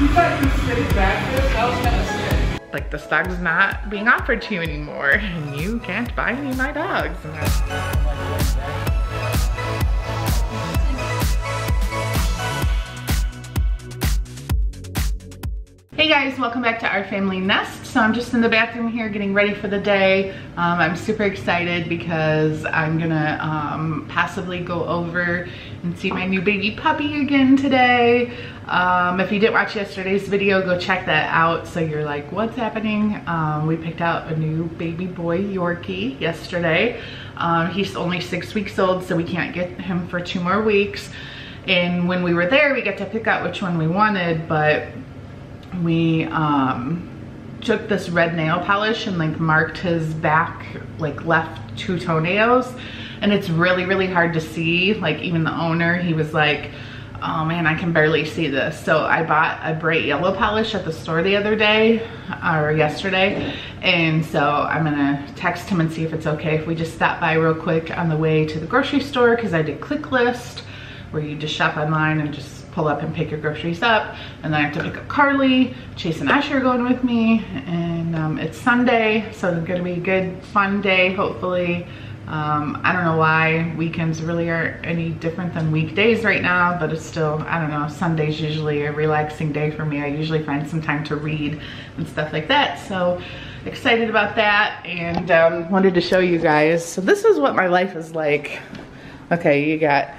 You got your steak back there? That was kind of sick. Like, this dog's not being offered to you anymore, and you can't buy me my dogs. Hey guys, welcome back to Our Family Nest. So I'm just in the bathroom here getting ready for the day. I'm super excited because I'm gonna possibly go over and see my new baby puppy again today. If you didn't watch yesterday's video, go check that out so you're like, what's happening? We picked out a new baby boy Yorkie yesterday. He's only 6 weeks old, so we can't get him for 2 more weeks. And when we were there, we got to pick out which one we wanted, but we took this red nail polish and like marked his back, like left 2 toenails, and it's really hard to see. Like, even the owner, he was like, oh man, I can barely see this. So I bought a bright yellow polish at the store the other day, or yesterday, and so I'm gonna text him and see if it's okay if we just stop by real quick on the way to the grocery store, because I did click list where you just shop online and just pull up and pick your groceries up. And then I have to pick up Carly. Chase and Asha are going with me, and it's Sunday, so it's gonna be a good fun day, hopefully. I don't know why weekends really aren't any different than weekdays right now, but it's still, I don't know, Sunday's usually a relaxing day for me. I usually find some time to read and stuff like that, so excited about that. And wanted to show you guys, so this is what my life is like. Okay, you got,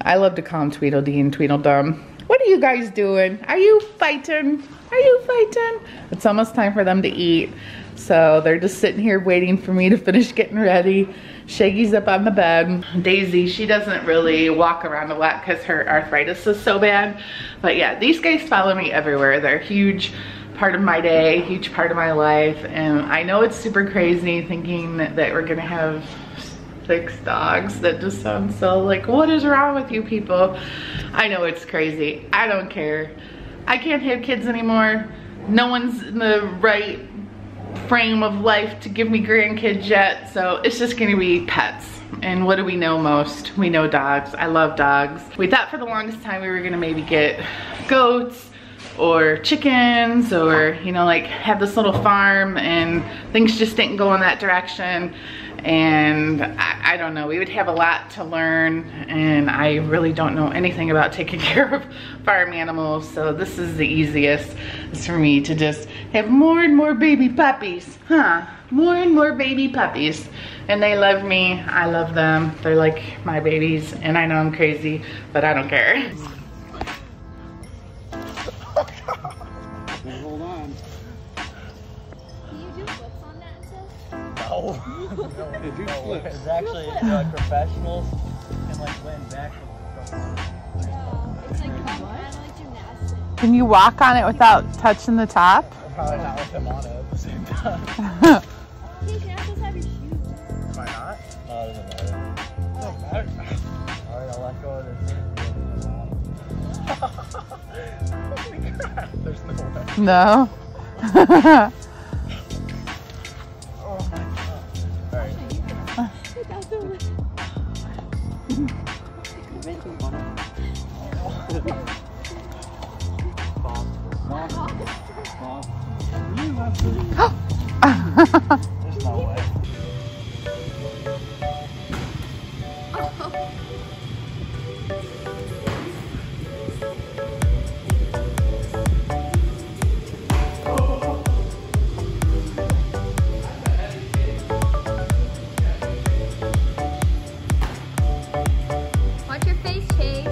I love to call him Tweedledee and Tweedledum. What are you guys doing? Are you fighting? Are you fighting? It's almost time for them to eat. So they're just sitting here waiting for me to finish getting ready. Shaggy's up on the bed. Daisy, she doesn't really walk around a lot because her arthritis is so bad. But yeah, these guys follow me everywhere. They're a huge part of my day, huge part of my life. And I know it's super crazy thinking that we're gonna have 6 dogs. That just sounds so like, what is wrong with you people? I know it's crazy. I don't care. I can't have kids anymore. No one's in the right frame of life to give me grandkids yet, so it's just gonna be pets. And what do we know most? We know dogs. I love dogs. We thought for the longest time we were gonna maybe get goats or chickens, or, you know, like have this little farm, and things just didn't go in that direction. And I don't know, we would have a lot to learn, and I really don't know anything about taking care of farm animals, so this is the easiest. It's for me to just have more and more baby puppies, huh? More and more baby puppies. And they love me, I love them. They're like my babies, and I know I'm crazy, but I don't care. Hold on. Can you do flips on that stuff? No. Did you flip? It's actually like professionals can like land back. It's like kind of like gymnastics. Can you walk on it without touching the top? Probably not with them on it at the same time. Okay, you can also have your shoes. Am I not? No, it doesn't matter. It doesn't matter. Alright, I'll let go of this. Holy crap, there's no way. No. Oh my god. Alright. There's no way. Watch your face, Chase.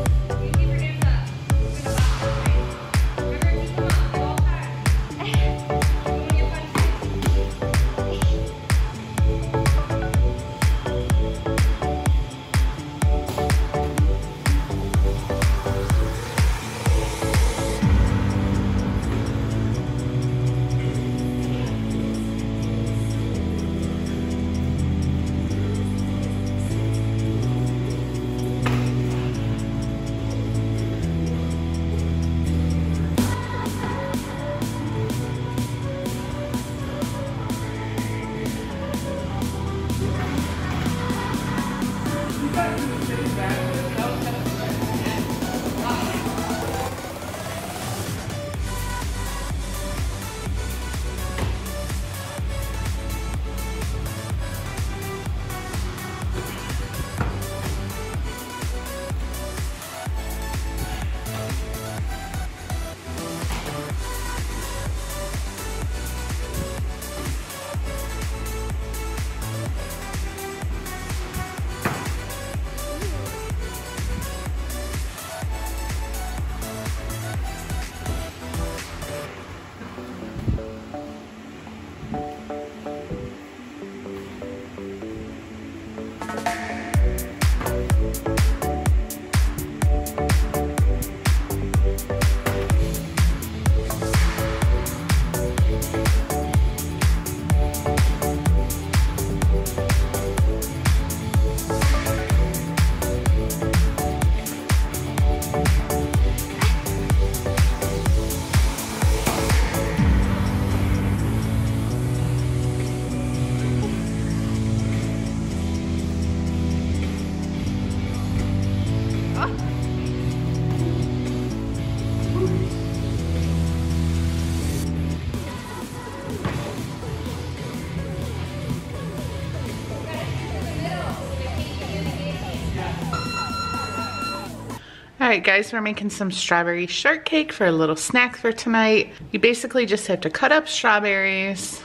right, guys, we're making some strawberry shortcake for a little snack for tonight. You basically just have to cut up strawberries,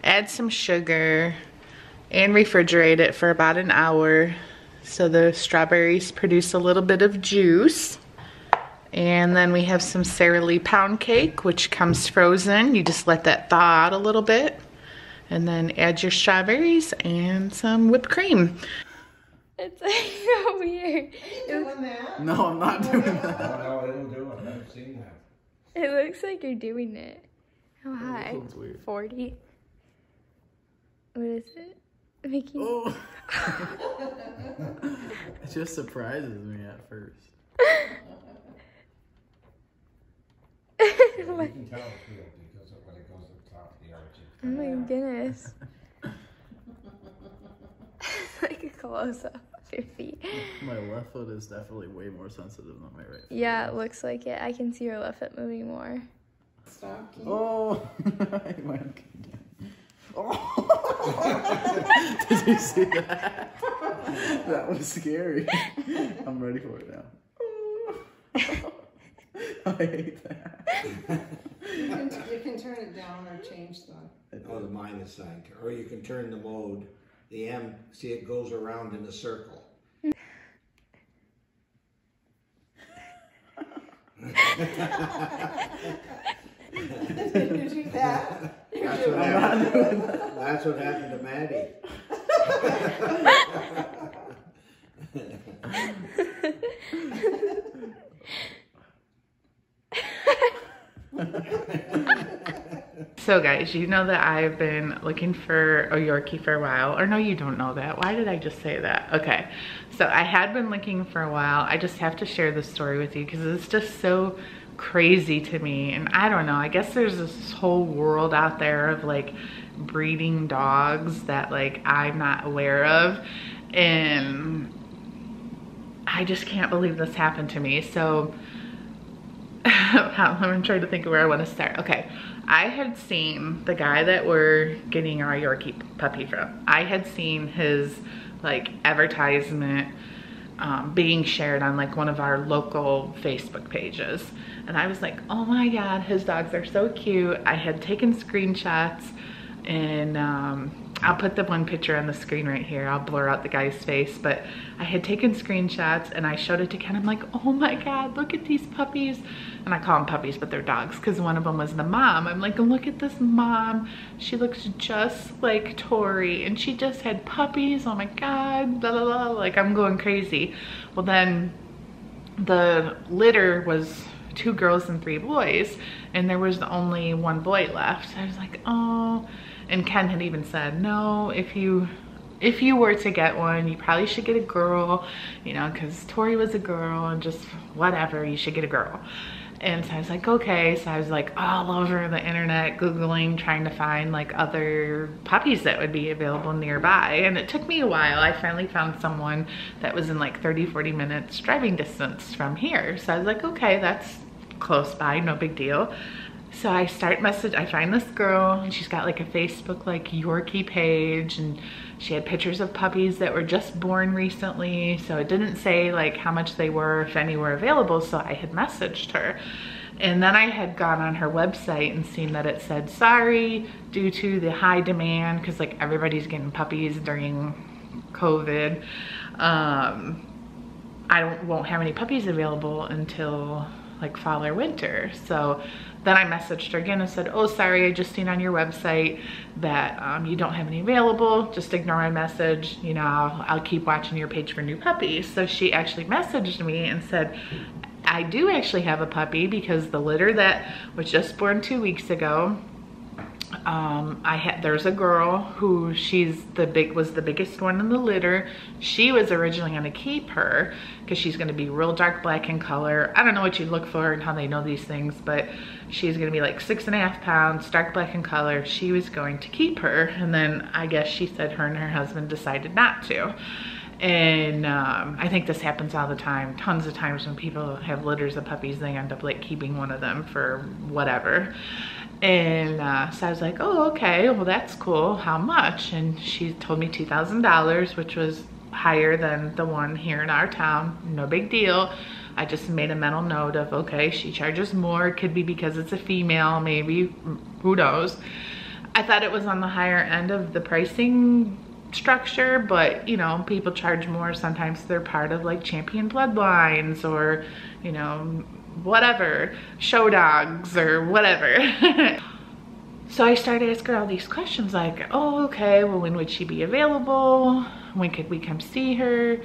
add some sugar, and refrigerate it for about an hour so the strawberries produce a little bit of juice. And then we have some Sara Lee pound cake, which comes frozen. You just let that thaw out a little bit, and then add your strawberries and some whipped cream. It's like so weird. Doing that? No, I'm not doing that. No, I didn't do it. I haven't seen that. It looks like you're doing it. How high? That looks weird. 40? What is it? Making... Oh! It just surprises me at first. You can tell it's real because of when it goes to the top of the arch. Oh my goodness. It's like a close-up of your feet. My left foot is definitely way more sensitive than my right foot. Yeah, it looks like it. I can see your left foot moving more. Oh! I went oh! Did you see that? That was scary. I'm ready for it now. I hate that. You can turn it down or change the... Oh, the minus sign. Or you can turn the mode. The M, see it goes around in a circle. Did you do that? That's what happened to Maddie. So guys, you know that I've been looking for a Yorkie for a while. Or no, you don't know that. Why did I just say that? Okay, so I had been looking for a while. I just have to share this story with you because it's just so crazy to me. And I don't know, I guess there's this whole world out there of like breeding dogs that like I'm not aware of. And I just can't believe this happened to me. So I'm trying to think of where I want to start. Okay, I had seen the guy that we're getting our Yorkie puppy from. I had seen his like advertisement being shared on like one of our local Facebook pages. And I was like, oh my God, his dogs are so cute. I had taken screenshots and I'll put the one picture on the screen right here. I'll blur out the guy's face, but I had taken screenshots and I showed it to Ken. I'm like, oh my God, look at these puppies. And I call them puppies, but they're dogs because one of them was the mom. I'm like, look at this mom. She looks just like Tori and she just had puppies. Oh my God, blah, blah, blah. Like I'm going crazy. Well, then the litter was 2 girls and 3 boys and there was only 1 boy left. I was like, oh. And Ken had even said, no, if you were to get one, you probably should get a girl, you know, because Tori was a girl and just whatever, you should get a girl. And so I was like, okay. So I was like all over the internet, Googling, trying to find like other puppies that would be available nearby. And it took me a while. I finally found someone that was in like 30-40 minutes driving distance from here. So I was like, okay, that's close by, no big deal. So I find this girl and she's got like a Facebook like Yorkie page and she had pictures of puppies that were just born recently. So it didn't say like how much they were, if any were available. So I had messaged her. And then I had gone on her website and seen that it said, sorry, due to the high demand, because like everybody's getting puppies during COVID. Won't have any puppies available until like fall or winter. So then I messaged her again and said, oh, sorry, I just seen on your website that you don't have any available. Just ignore my message. You know, I'll keep watching your page for new puppies. So she actually messaged me and said, I do actually have a puppy because the litter that was just born 2 weeks ago, there's a girl who was the biggest one in the litter. She was originally going to keep her because she's going to be real dark black in color. I don't know what you look for and how they know these things, but she's going to be like 6.5 pounds, dark black in color. She was going to keep her, and then I guess she said her and her husband decided not to. And I think this happens all the time. Tons of times when people have litters of puppies, they end up like keeping one of them for whatever. And so I was like, oh, okay, well, that's cool. How much? And she told me $2,000, which was higher than the one here in our town. No big deal. I just made a mental note of, okay, she charges more. Could be because it's a female, maybe, who knows. I thought it was on the higher end of the pricing structure, but you know, people charge more. Sometimes they're part of like champion bloodlines or, you know, whatever, show dogs or whatever. So I started asking all these questions like, oh, okay, well, when would she be available? When could we come see her?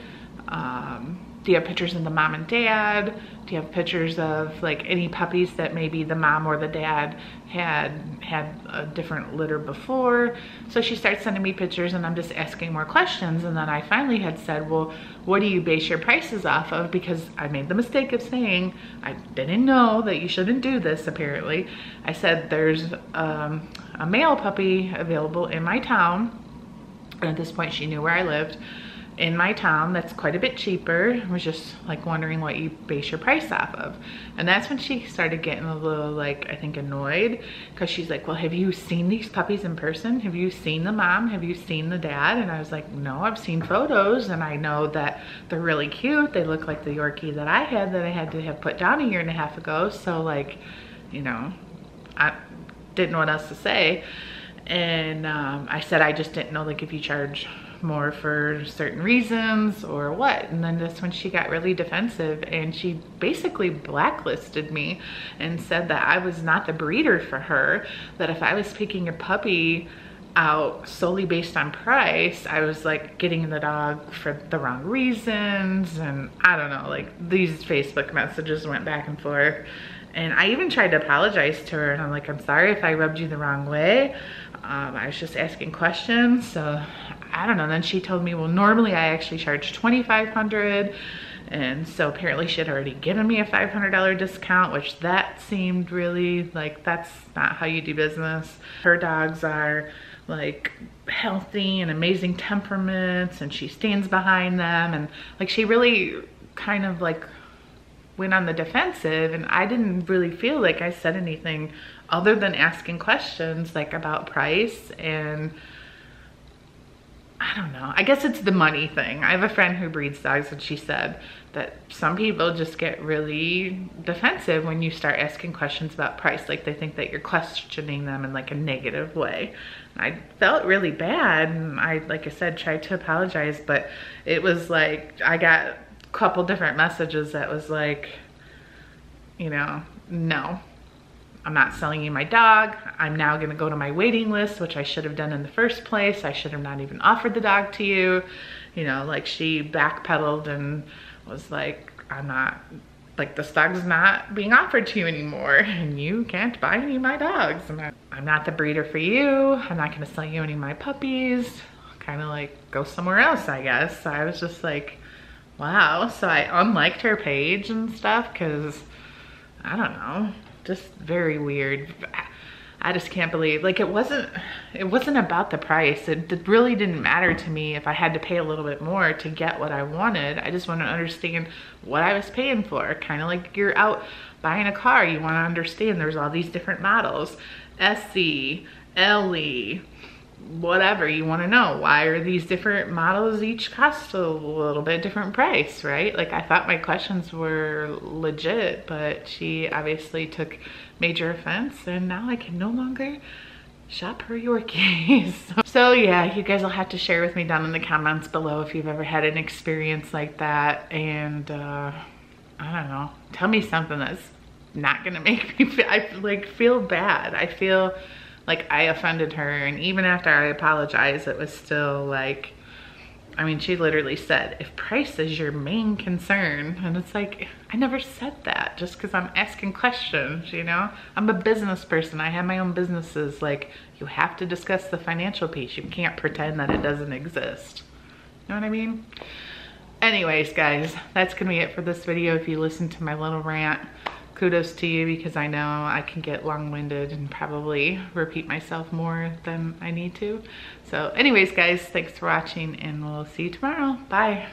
Do you have pictures of the mom and dad? Do you have pictures of like any puppies that maybe the mom or the dad had a different litter before? So she starts sending me pictures and I'm just asking more questions. And then I finally had said, well, what do you base your prices off of? Because I made the mistake of saying, I didn't know that you shouldn't do this apparently. I said, there's a male puppy available in my town. And at this point she knew where I lived. In my town that's quite a bit cheaper. I was just like wondering what you base your price off of. And that's when she started getting a little like, I think, annoyed, because she's like, well, have you seen these puppies in person? Have you seen the mom? Have you seen the dad? And I was like, no, I've seen photos and I know that they're really cute. They look like the Yorkie that I had to have put down 1.5 years ago. So like, you know, I didn't know what else to say. And I said, I just didn't know like if you charge more for certain reasons or what. And then that's when she got really defensive and she basically blacklisted me and said that I was not the breeder for her, that if I was picking a puppy out solely based on price, I was like getting the dog for the wrong reasons. And I don't know, like these Facebook messages went back and forth. And I even tried to apologize to her and I'm like, I'm sorry if I rubbed you the wrong way. I was just asking questions. So I don't know. Then she told me, well, normally I actually charge $2,500. And so apparently she had already given me a $500 discount, which that seemed really like, that's not how you do business. Her dogs are like healthy and amazing temperaments and she stands behind them. And like, she really kind of like went on the defensive, and I didn't really feel like I said anything other than asking questions like about price. And I don't know, I guess it's the money thing. I have a friend who breeds dogs and she said that some people just get really defensive when you start asking questions about price. Like they think that you're questioning them in like a negative way. And I felt really bad and I, like I said, tried to apologize, but it was like, I got couple different messages that was like, you know, no, I'm not selling you my dog. I'm now gonna go to my waiting list, which I should have done in the first place. I should have not even offered the dog to you. You know, like she backpedaled and was like, I'm not, like this dog's not being offered to you anymore and you can't buy any of my dogs. I'm not the breeder for you. I'm not gonna sell you any of my puppies. Kind of like go somewhere else, I guess. So I was just like, wow. So I unliked her page and stuff because, I don't know, just very weird. I just can't believe, like it wasn't about the price. It really didn't matter to me if I had to pay a little bit more to get what I wanted. I just want to understand what I was paying for. Kind of like you're out buying a car, you want to understand there's all these different models, SC, LE, whatever. You want to know why are these different models each cost a little bit different price, right? Like I thought my questions were legit, but she obviously took major offense and now I can no longer shop her Yorkies. So yeah, you guys will have to share with me down in the comments below if you've ever had an experience like that. And I don't know, tell me something that's not gonna make me feel bad. I feel like I offended her, and even after I apologized, it was still like, I mean, she literally said, if price is your main concern, and it's like, I never said that just because I'm asking questions, you know? I'm a business person, I have my own businesses. Like, you have to discuss the financial piece. You can't pretend that it doesn't exist. You know what I mean? Anyways, guys, that's gonna be it for this video. If you listened to my little rant, kudos to you, because I know I can get long-winded and probably repeat myself more than I need to. So anyways, guys, thanks for watching and we'll see you tomorrow. Bye.